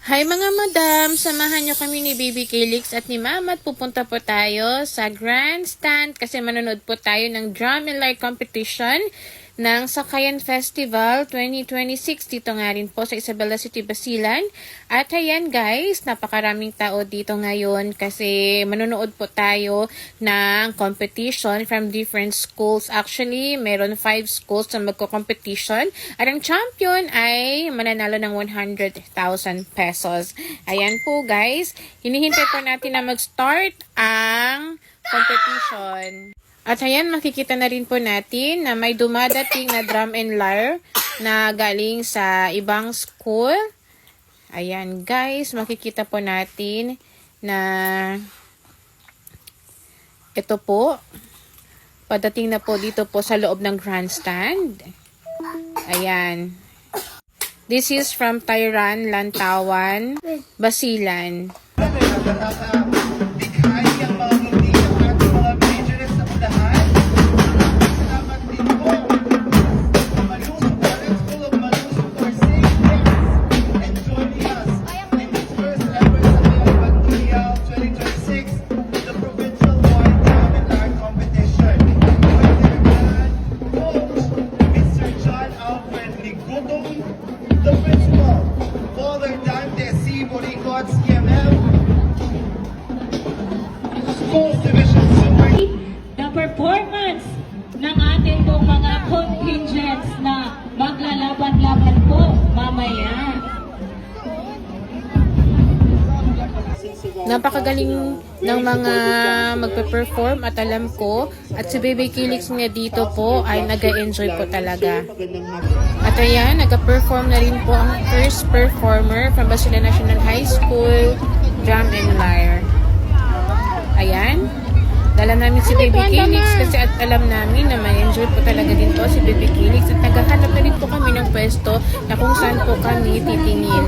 Hi mga madam! Samahan niyo kami ni Baby Calyx at ni Mama at pupunta po tayo sa grandstand kasi manonood po tayo ng drum and lyre competition ng Sakayan Festival 2026 dito nga rin po sa Isabela City, Basilan. At ayan guys, napakaraming tao dito ngayon kasi manonood po tayo ng competition from different schools. Actually, meron 5 schools na magko-competition at ang champion ay mananalo ng 100,000 pesos. Ayan po guys, hinihintay po natin na mag-start ang competition. At ayan, makikita na rin po natin na may dumadating na drum and lyre na galing sa ibang school. Ayan guys, makikita po natin na ito po, padating na po dito po sa loob ng grandstand. Ayan. This is from Tyran, Lantawan, Basilan. The principal, Father Dante C. Boricot, CMM, Schools Division Super. The performance ng ating pong mga contingents na maglalaban-laban po mamaya. Napakagaling ng mga magpe-perform at alam ko at si Baby Calyx nga dito po ay nag-enjoy po talaga. At ayan, nag-perform na rin po ang first performer from Basilan National High School, drum and lyre. Ayan, dala namin si Baby Calyx kasi at alam namin na may enjoy po talaga din po si Baby Calyx at naghahanap na rin po kami ng pwesto na kung saan po kami titingin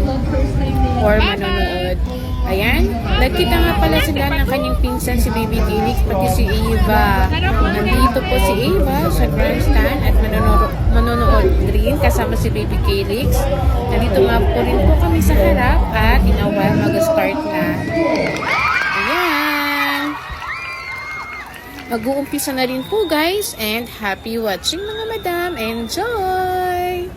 or manonood. Ayan, nagkita nga pala sila ng kanyang pinsan si Baby Calyx pati si Eva. Nandito po si Eva sa grandstand at manonood rin kasama si Baby Calyx. Nandito nga po rin po kami sa harap at in a while mag-start na. Ayan. Mag-uumpisa na rin po guys and happy watching mga madam. Enjoy!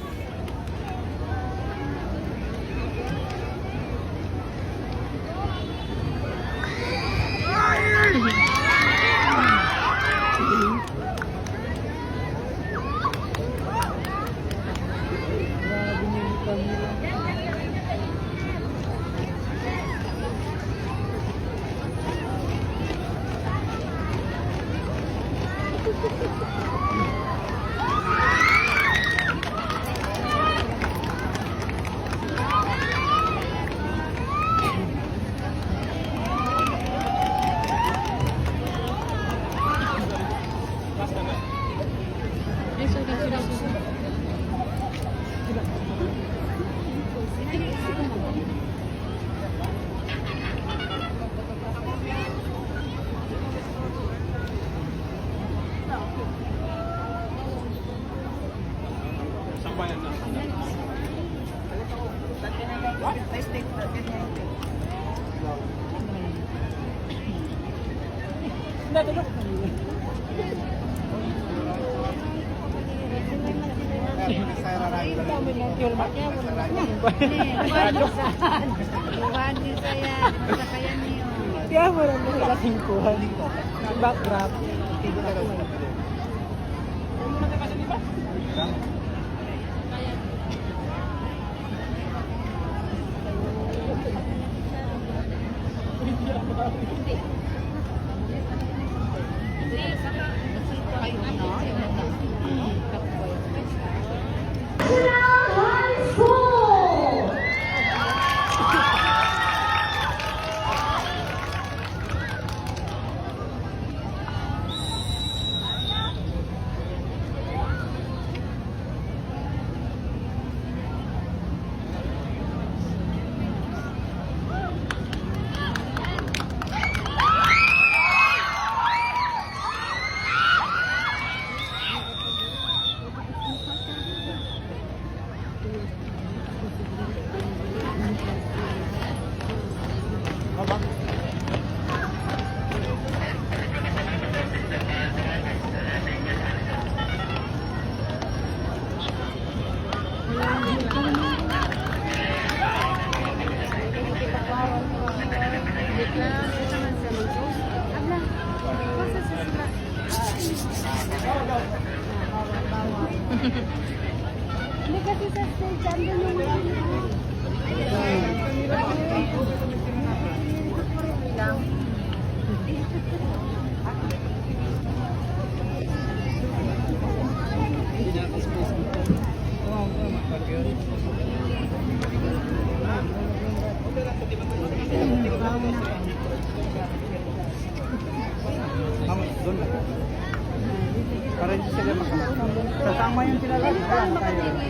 Kaya mo lang sa kasingkuhan. Backdrop. Hindi kasi sa stage, andun yung Para hindi sila kasama yung sila lang. Kasama kayo.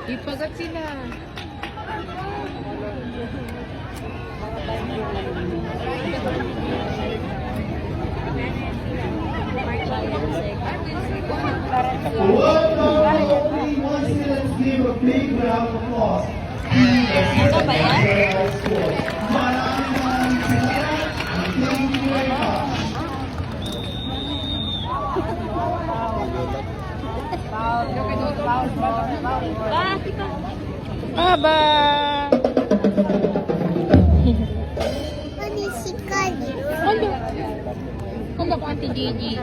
Ipagat sila. Welcome all 3 students give a big round of applause. Ano ba yan? Maraming salamat. Thank you very much. Aba! Ano si Kali? Ano po, Auntie Gigi?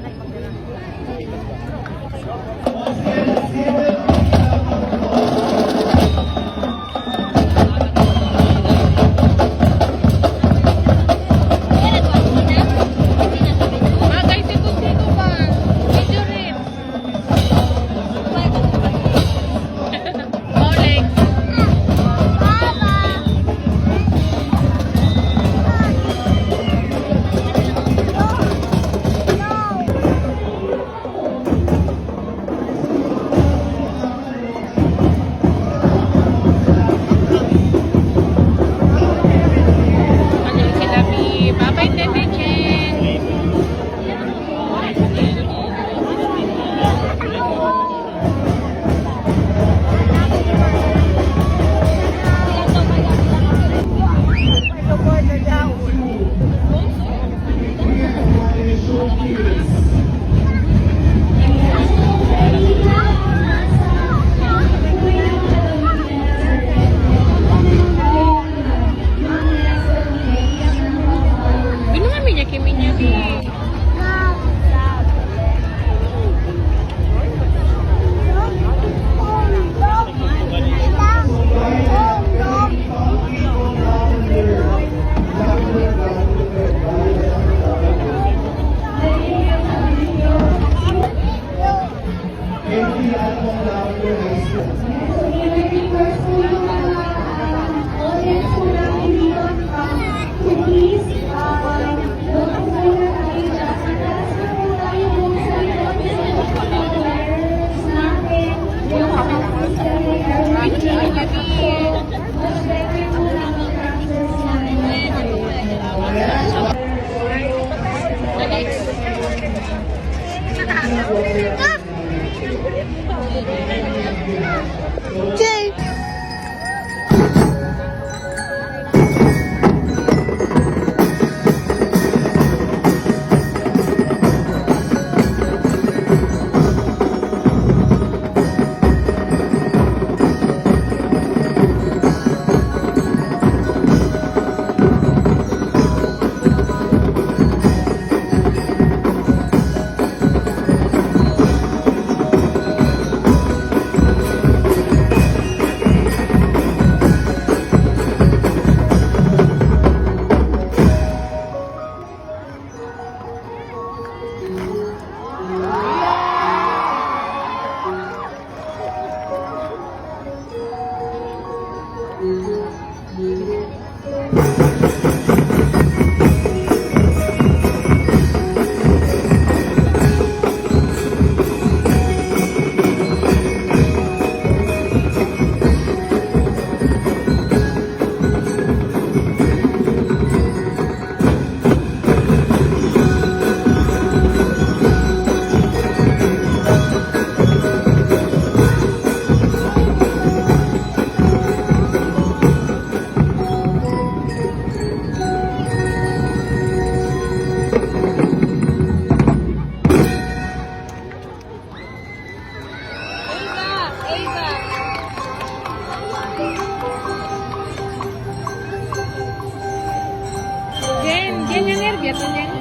Bagay, siko-siko pa. Video rin. Oleg. Ano yung sinabi? Bye-bye, Tete Chen. Ano nga minya di. Jen yang nervia tuh Jen.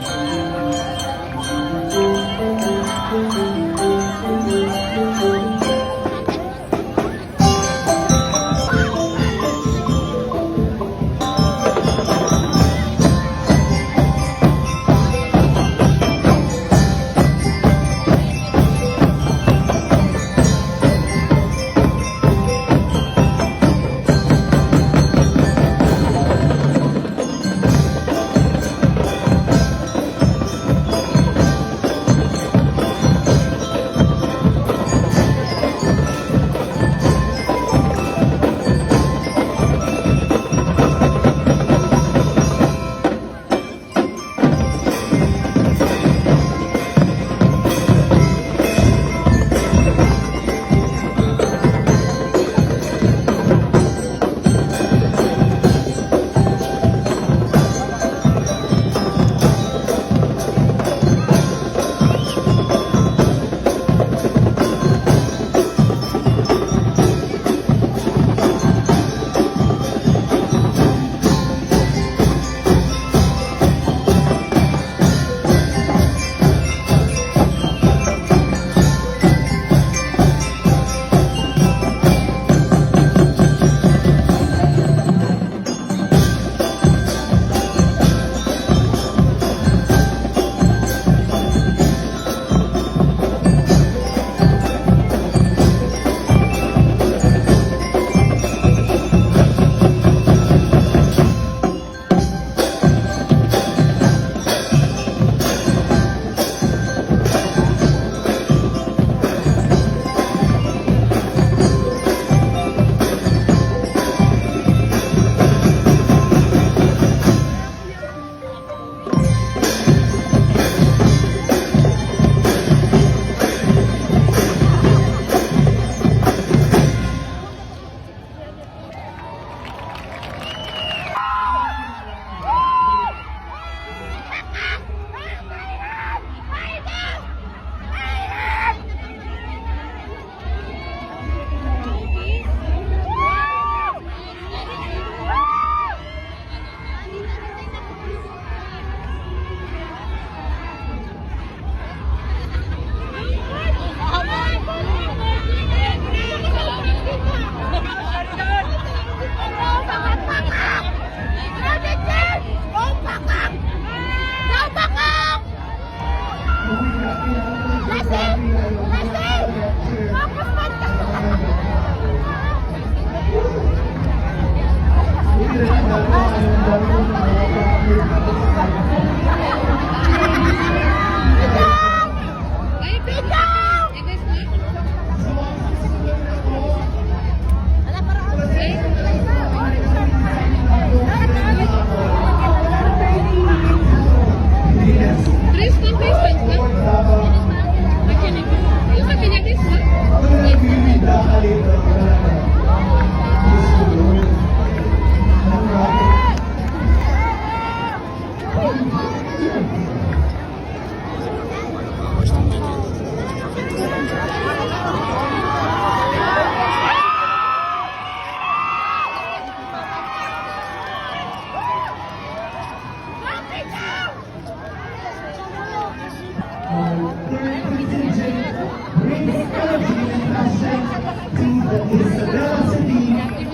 Isabela City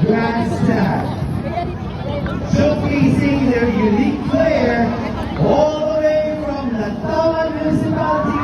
Grandstand, showcasing their unique flair all the way from Lantawan Municipality.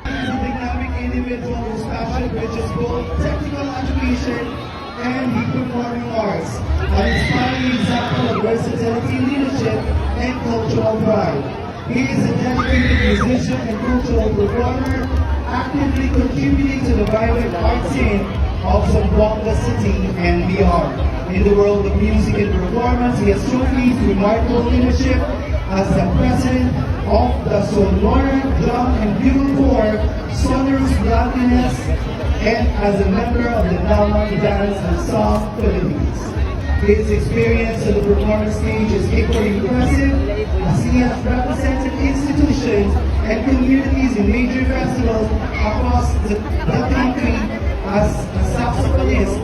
Dynamic individual whose passion bridges both technical education and the performing arts, an inspiring example of versatility, leadership, and cultural pride. He is a dedicated musician and cultural performer, actively contributing to the vibrant art scene of Zamboanga City and beyond. In the world of music and performance, he has showcased remarkable leadership as the president of the Sonora Drum and Bugle Corps, Sonorous Blackness, and as a member of the Dalman Dance and Song Philippines. His experience on the performance stage is equally impressive as he has represented institutions and communities in major festivals across the country as a saxophonist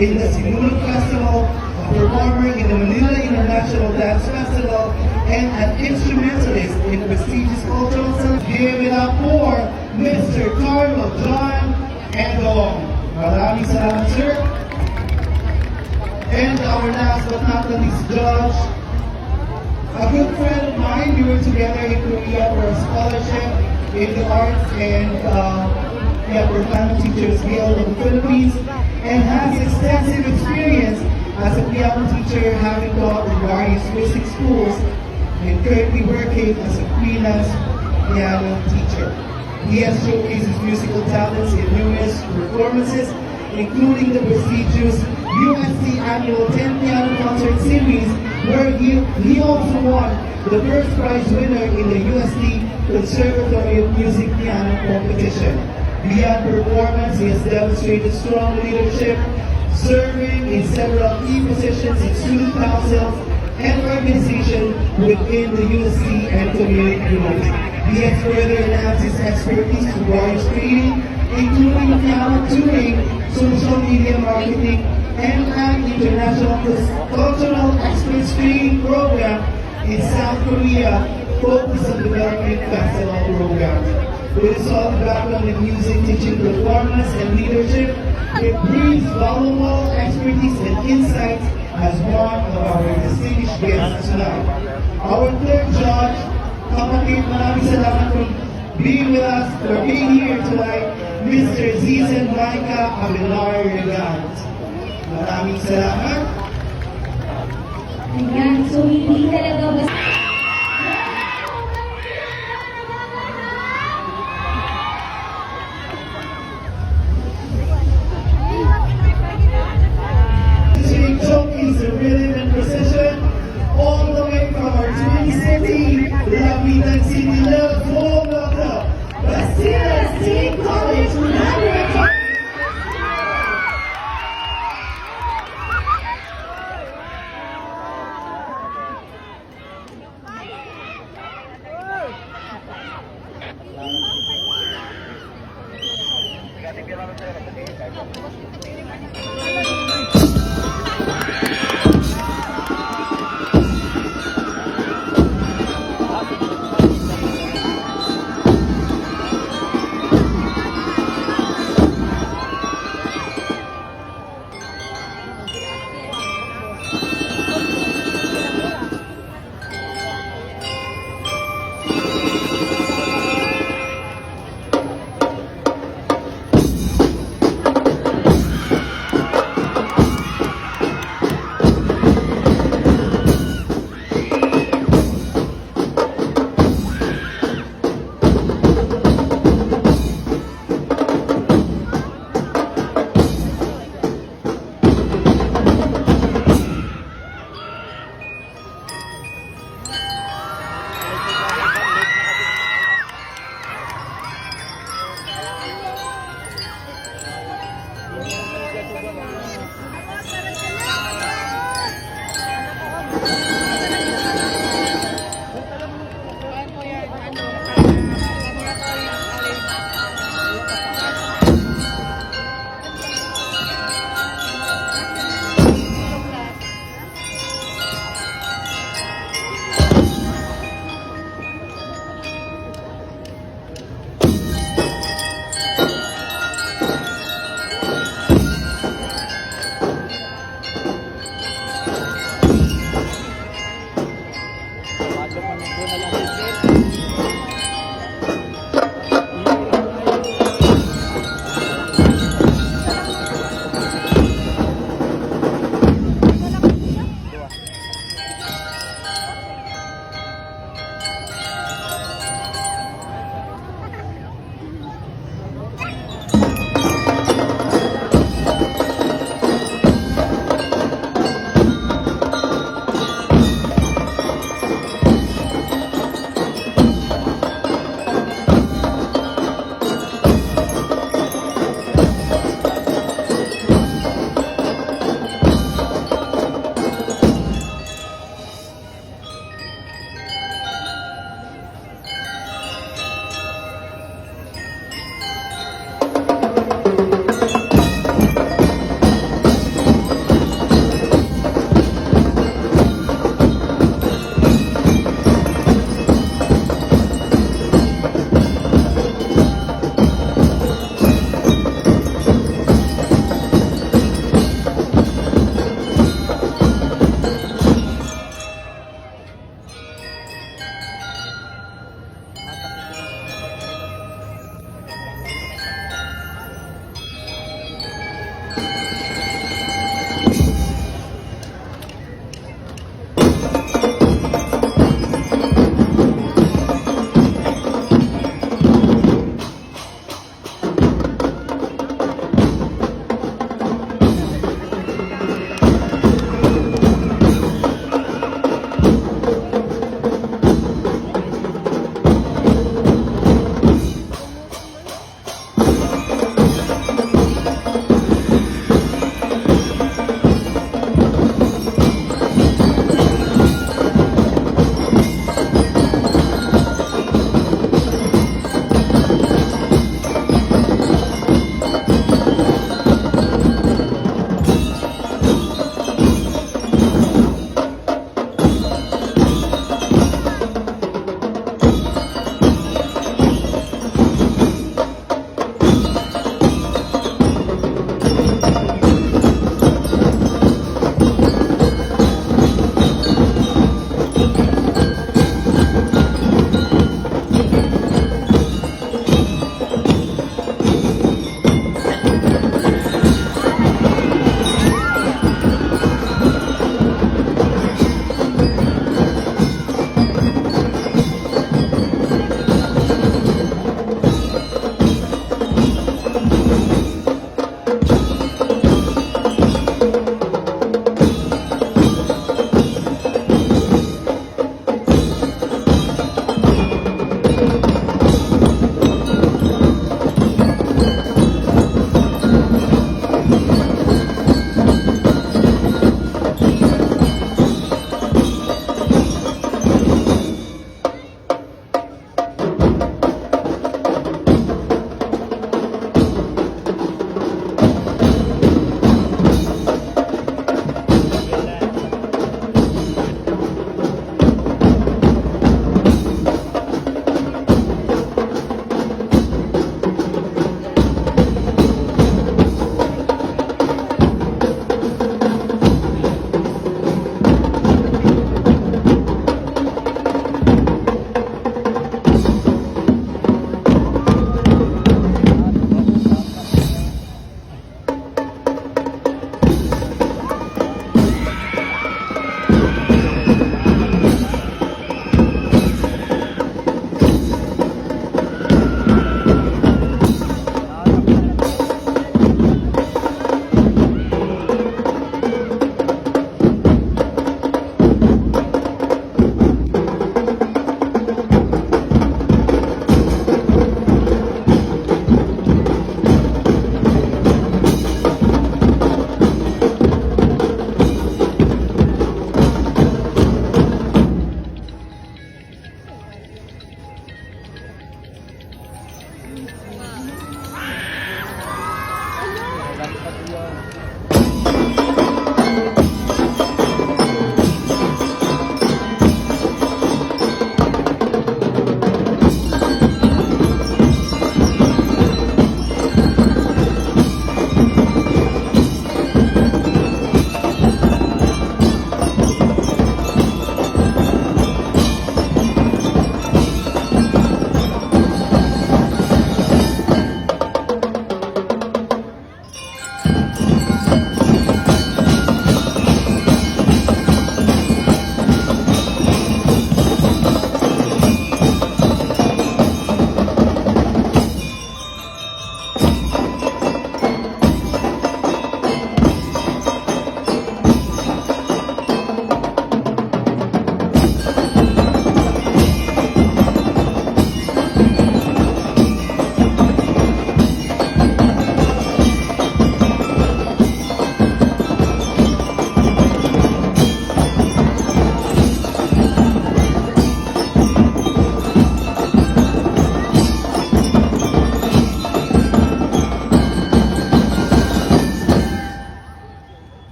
in the Sinulog Festival, a performer in the Manila International Dance Festival, and an instrumentalist in prestigious cultural celebration. Give it up for Mr. Carlo John Edong. Maraming salamat, sir. And our last but not the least judge, a good friend of mine. We were together in Korea for a scholarship in the arts and Piano Teachers Guild of the Philippines, and has extensive experience as a piano teacher, having taught in various music schools, and currently working as a freelance piano teacher. He has showcased his musical talents in numerous performances, including the prestigious USC Annual 10 Piano Concert Series, where he also won the first prize winner in the USD Conservatory of Music Piano Competition. Beyond performance, he has demonstrated strong leadership, serving in several key positions in student councils and organizations within the USC and community groups. He has further enhanced his expertise to voice training, including piano tuning, social media marketing, and an international cultural experts training program in South Korea focused on developing festival programs. With a solid background in music, teaching, performance, and leadership, it brings valuable expertise and insights as one of our distinguished guests tonight. Our third judge, kapatid, maraming salamat for being with us, for being here tonight, Mr. Zizen Micah Abelar Regant. Maraming salamat. Ayan, so hindi talaga basta. Featuring showcase the rhythm and precision, all the way from our twin city, Lapitan City, love, home of the Basilan State College Laboratory.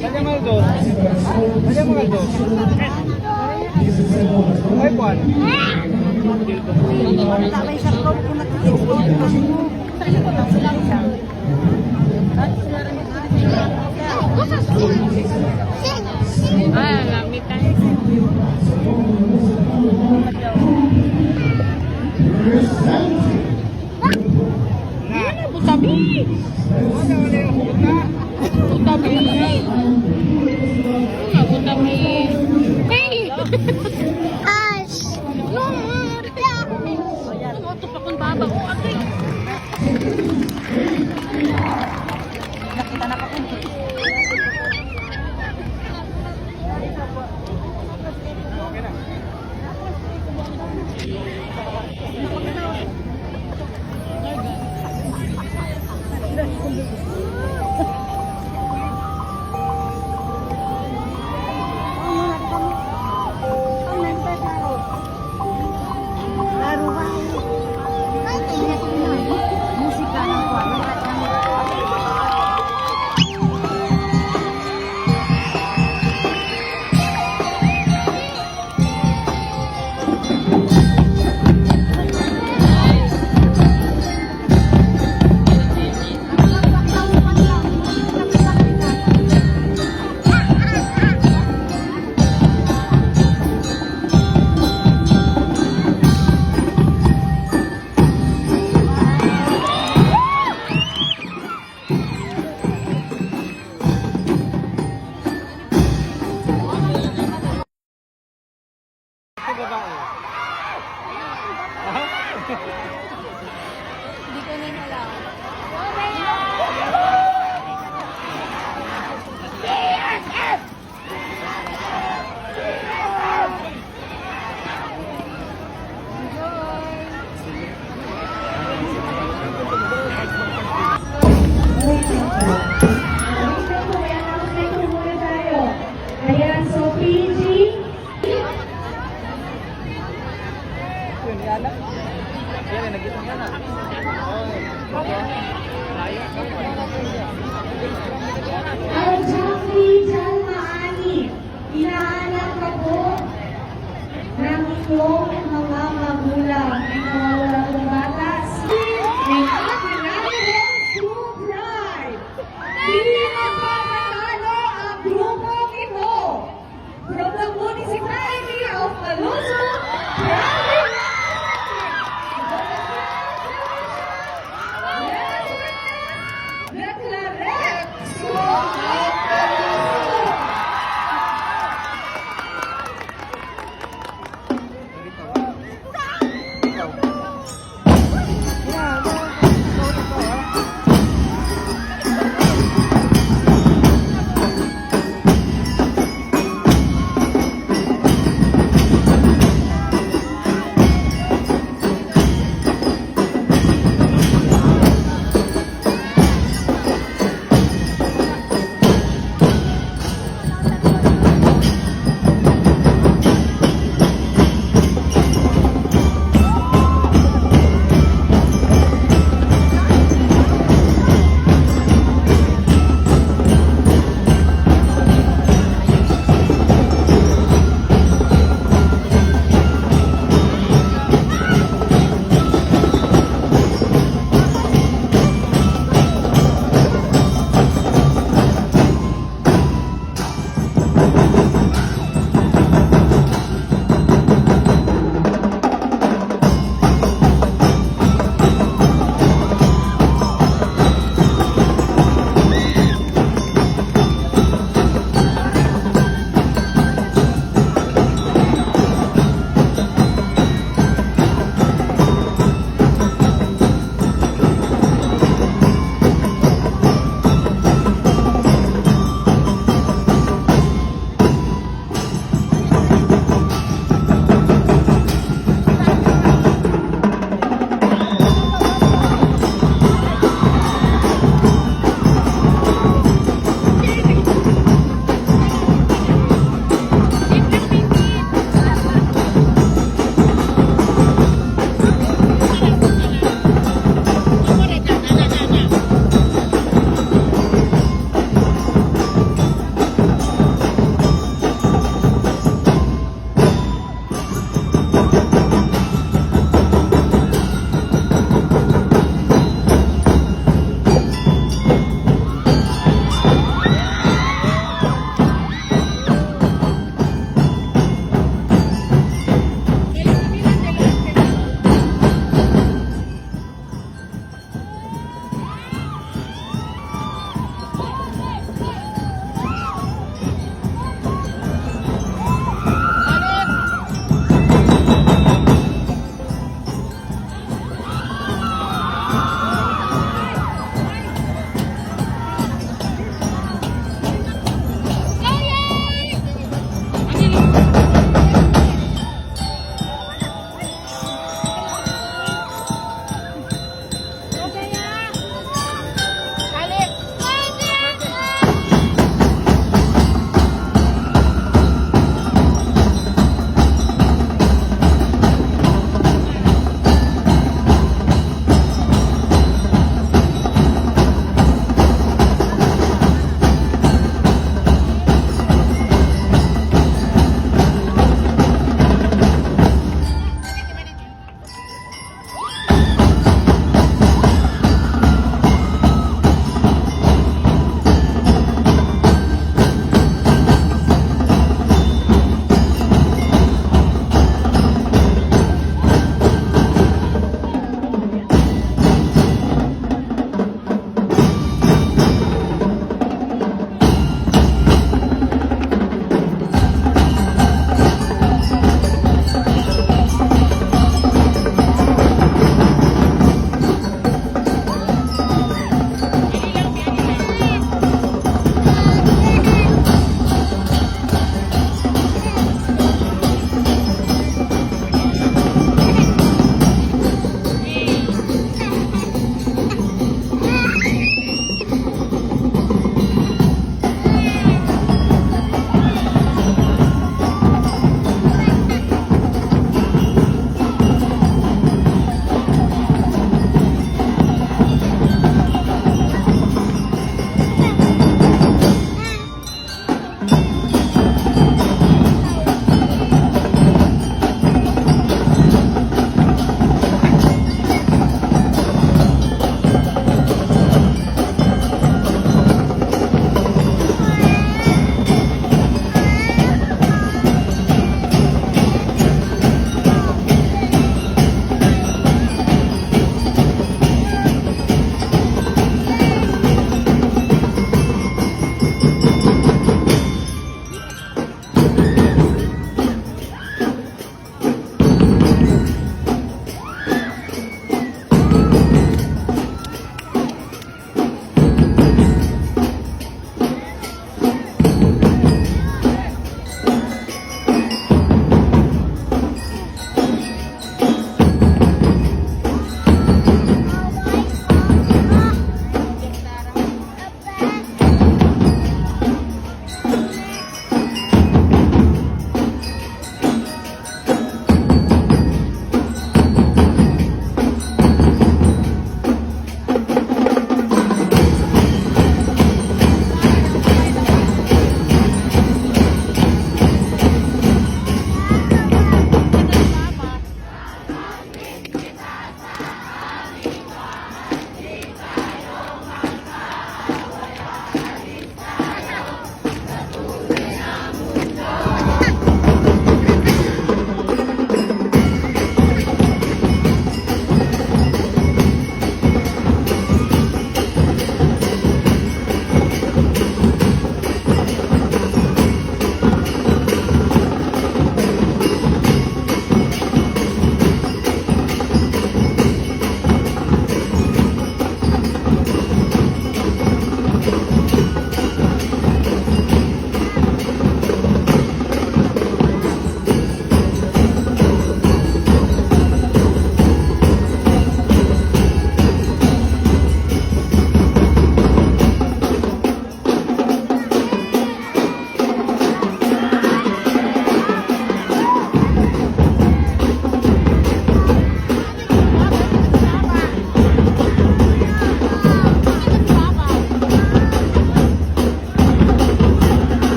Kanya Maldo. Kanya Maldo. Ay, Juan. Ah, lamit tayo. Butabi! Butabi! Butabi! Hey! Ash! Ito pa kung baba ko. Okay. Ayan, so PG. Yan, nag-isang yan ah. Ang Jeffrey Jalmaani, hinahanap ka po ng inyong